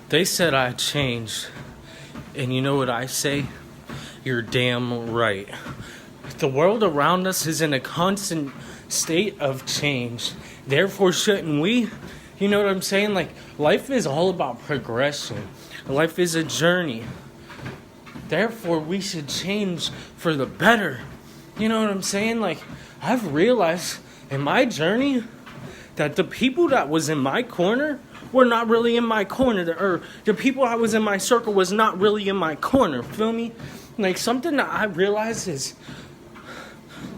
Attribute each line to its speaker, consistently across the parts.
Speaker 1: They said I changed, and you know what I say? You're damn right. The world around us is in a constant state of change. Therefore, shouldn't we? You know what I'm saying? Like, life is all about progression. Life is a journey. Therefore, we should change for the better. You know what I'm saying? Like, I've realized in my journey that the people that was in my corner were not really in my corner, or the people I was in my circle was not really in my corner. Feel me? Like, something that I realized is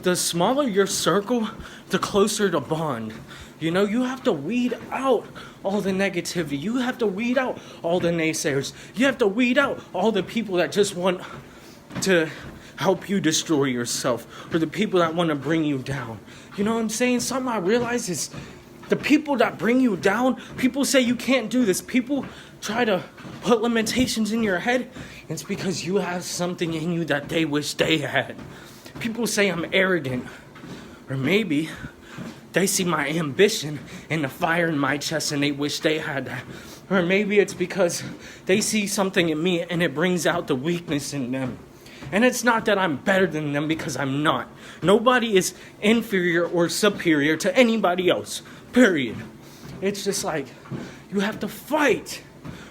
Speaker 1: the smaller your circle, the closer the bond. You know, you have to weed out all the negativity. You have to weed out all the naysayers. You have to weed out all the people that just want to help you destroy yourself, or the people that want to bring you down. You know what I'm saying? Something I realize is the people that bring you down, people say you can't do this. People try to put limitations in your head. It's because you have something in you that they wish they had. People say I'm arrogant, or maybe they see my ambition and the fire in my chest and they wish they had that. Or maybe it's because they see something in me and it brings out the weakness in them. And it's not that I'm better than them, because I'm not. Nobody is inferior or superior to anybody else, period. It's just like, you have to fight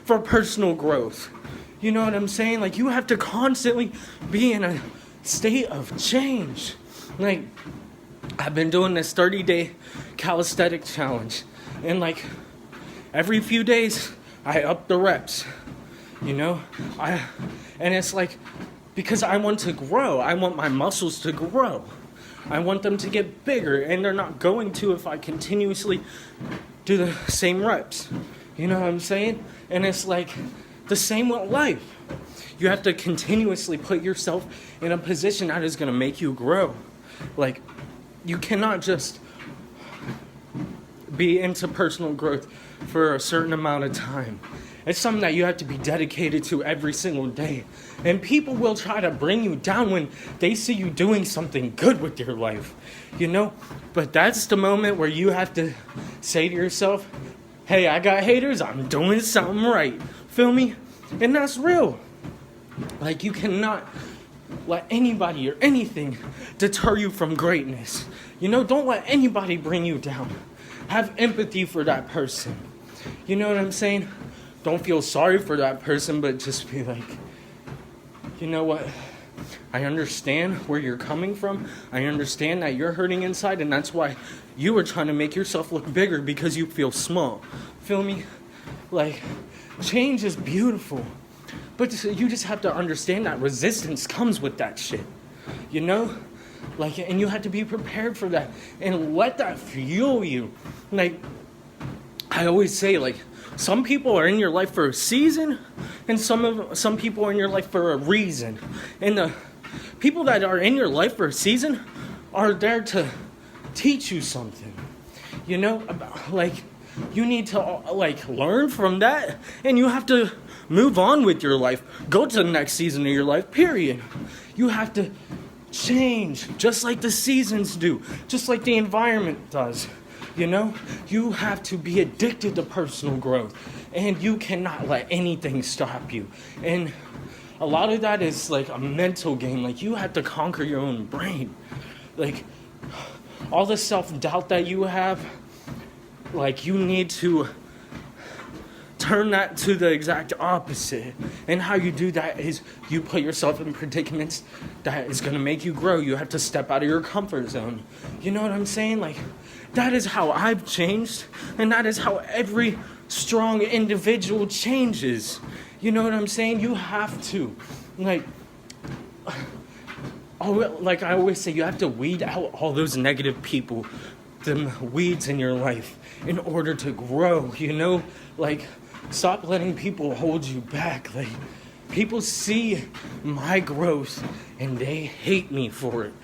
Speaker 1: for personal growth. You know what I'm saying? Like, you have to constantly be in a state of change. Like, I've been doing this 30-day calisthenic challenge, and like every few days I up the reps. You know, and it's like, because I want to grow. I want my muscles to grow. I want them to get bigger, and they're not going to if I continuously do the same reps. You know what I'm saying? And it's like the same with life. You have to continuously put yourself in a position that is going to make you grow. Like, you cannot just be into personal growth for a certain amount of time. It's something that you have to be dedicated to every single day. And people will try to bring you down when they see you doing something good with your life, you know? But that's the moment where you have to say to yourself, hey, I got haters, I'm doing something right. Feel me? And that's real. Like, you cannot let anybody or anything deter you from greatness. You know, don't let anybody bring you down. Have empathy for that person. You know what I'm saying? Don't feel sorry for that person, but just be like, you know what? I understand where you're coming from. I understand that you're hurting inside, and that's why you are trying to make yourself look bigger, because you feel small. Feel me? Like, change is beautiful. But you just have to understand that resistance comes with that shit. You know? Like, and you have to be prepared for that. And let that fuel you. Like, I always say, like, some people are in your life for a season, and some people are in your life for a reason. And the people that are in your life for a season are there to teach you something. You know? Like, you need to, like, learn from that, and you have to move on with your life. Go to the next season of your life, period. You have to change, just like the seasons do, just like the environment does. You know, you have to be addicted to personal growth, and you cannot let anything stop you. And a lot of that is like a mental game. Like, you have to conquer your own brain. Like, all the self-doubt that you have, like, you need to turn that to the exact opposite. And how you do that is you put yourself in predicaments that is going to make you grow. You have to step out of your comfort zone. You know what I'm saying? Like, that is how I've changed, and that is how every strong individual changes. You know what I'm saying? You have to. Like I always say, you have to weed out all those negative people, them weeds in your life, in order to grow, you know? Like, stop letting people hold you back. Like, people see my growth and they hate me for it.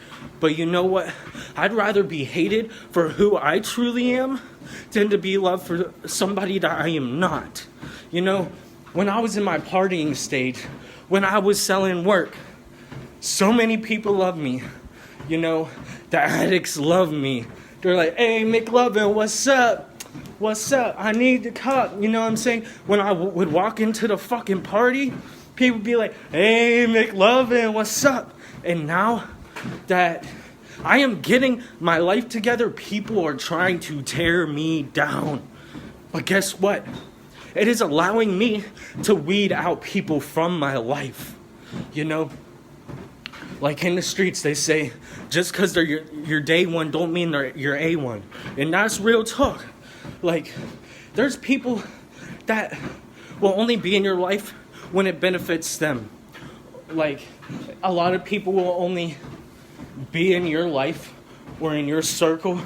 Speaker 1: But you know what? I'd rather be hated for who I truly am than to be loved for somebody that I am not. You know, when I was in my partying stage, when I was selling work, so many people love me. You know, the addicts love me. They're like, hey, McLovin, what's up? what's up? I need the cup. You know what I'm saying? When I would walk into the fucking party, people would be like, hey, McLovin, what's up? And now that I am getting my life together, people are trying to tear me down. But guess what? It is allowing me to weed out people from my life. You know? Like in the streets, they say, just because they're your day one don't mean they're your A1. And that's real talk. Like, there's people that will only be in your life when it benefits them. Like, a lot of people will only be in your life or in your circle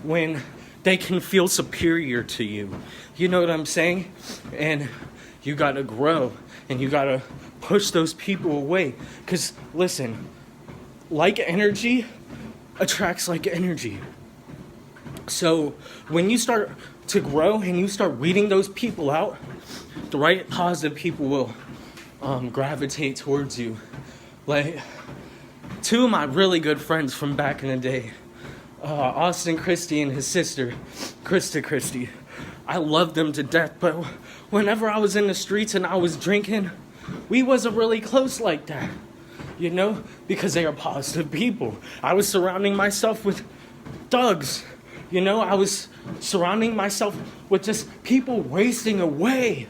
Speaker 1: when they can feel superior to you. You know what I'm saying? And you gotta grow and you gotta push those people away. Because, listen, like energy attracts like energy. So when you start to grow and you start weeding those people out, the right positive people will gravitate towards you. Like, two of my really good friends from back in the day, Austin Christie and his sister, Krista Christie. I loved them to death, but whenever I was in the streets and I was drinking, we wasn't really close like that, you know, because they are positive people. I was surrounding myself with thugs, you know, I was surrounding myself with just people wasting away,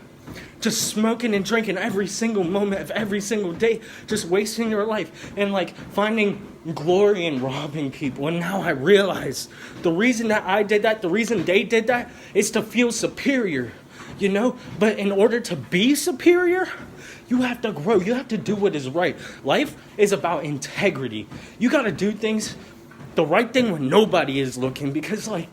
Speaker 1: just smoking and drinking every single moment of every single day, just wasting your life and like finding glory in robbing people. And now I realize the reason that I did that, the reason they did that is to feel superior, you know, but in order to be superior, you have to grow. You have to do what is right. Life is about integrity. You got to do things the right thing when nobody is looking, because like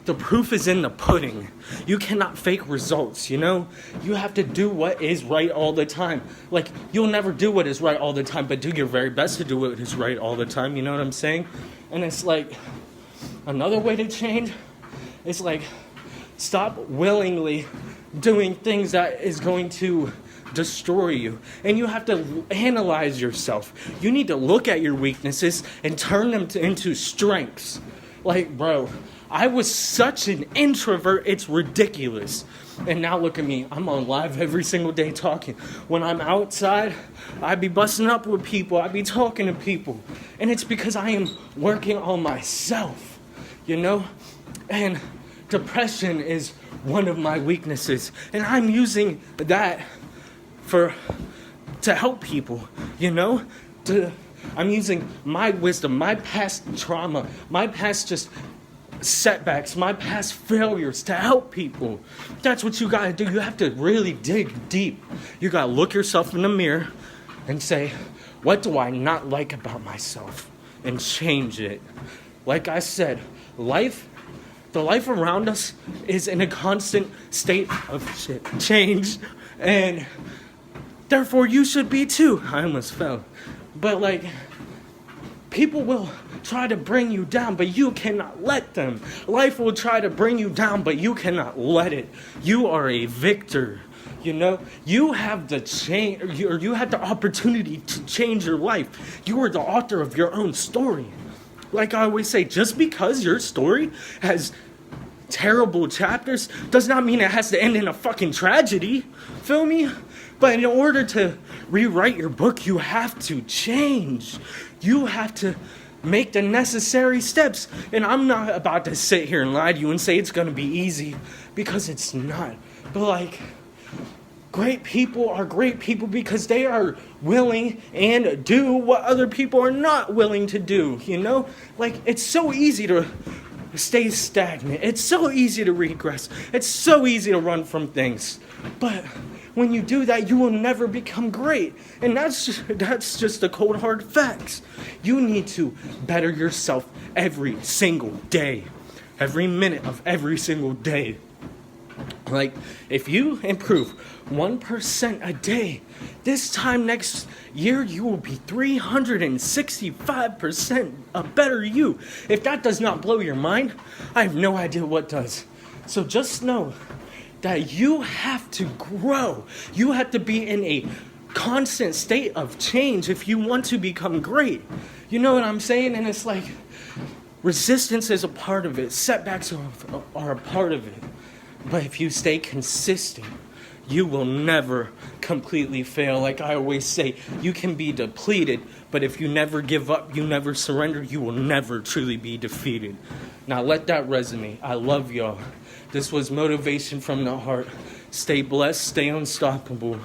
Speaker 1: the proof is in the pudding. You cannot fake results, you know? You have to do what is right all the time. Like, you'll never do what is right all the time, but do your very best to do what is right all the time, you know what I'm saying? And it's like, another way to change is like, stop willingly doing things that is going to destroy you. And you have to analyze yourself. You need to look at your weaknesses and turn them into strengths. Like, bro, I was such an introvert, it's ridiculous. And now look at me, I'm on live every single day talking. When I'm outside, I be busting up with people, I be talking to people. And it's because I am working on myself, you know? And depression is one of my weaknesses. And I'm using that to help people, you know? I'm using my wisdom, my past trauma, my past just setbacks, my past failures to help people. That's what you gotta do. You have to really dig deep. You gotta look yourself in the mirror and say, what do I not like about myself? And change it. Like I said, the life around us is in a constant state of change, and therefore you should be too. I almost fell. But like, people will try to bring you down, but you cannot let them. Life will try to bring you down, but you cannot let it. You are a victor. You know, you have the you have the opportunity to change your life. You are the author of your own story. Like I always say, just because your story has terrible chapters does not mean it has to end in a fucking tragedy. Feel me? But in order to rewrite your book, you have to change. You have to make the necessary steps. And I'm not about to sit here and lie to you and say it's going to be easy, because it's not. But like, great people are great people because they are willing and do what other people are not willing to do, you know? Like, it's so easy to stay stagnant. It's so easy to regress. It's so easy to run from things. But when you do that, you will never become great. And that's just the cold hard facts. You need to better yourself every single day. Every minute of every single day. Like, if you improve 1% a day, this time next year, you will be 365% a better you. If that does not blow your mind, I have no idea what does. So just know that you have to grow. You have to be in a constant state of change if you want to become great. You know what I'm saying? And it's like, Resistance is a part of it. Setbacks are a part of it. But if you stay consistent, you will never completely fail. Like I always say, you can be depleted, but if you never give up, you never surrender, you will never truly be defeated. Now let that resonate. I love y'all. This was motivation from the heart. Stay blessed, stay unstoppable.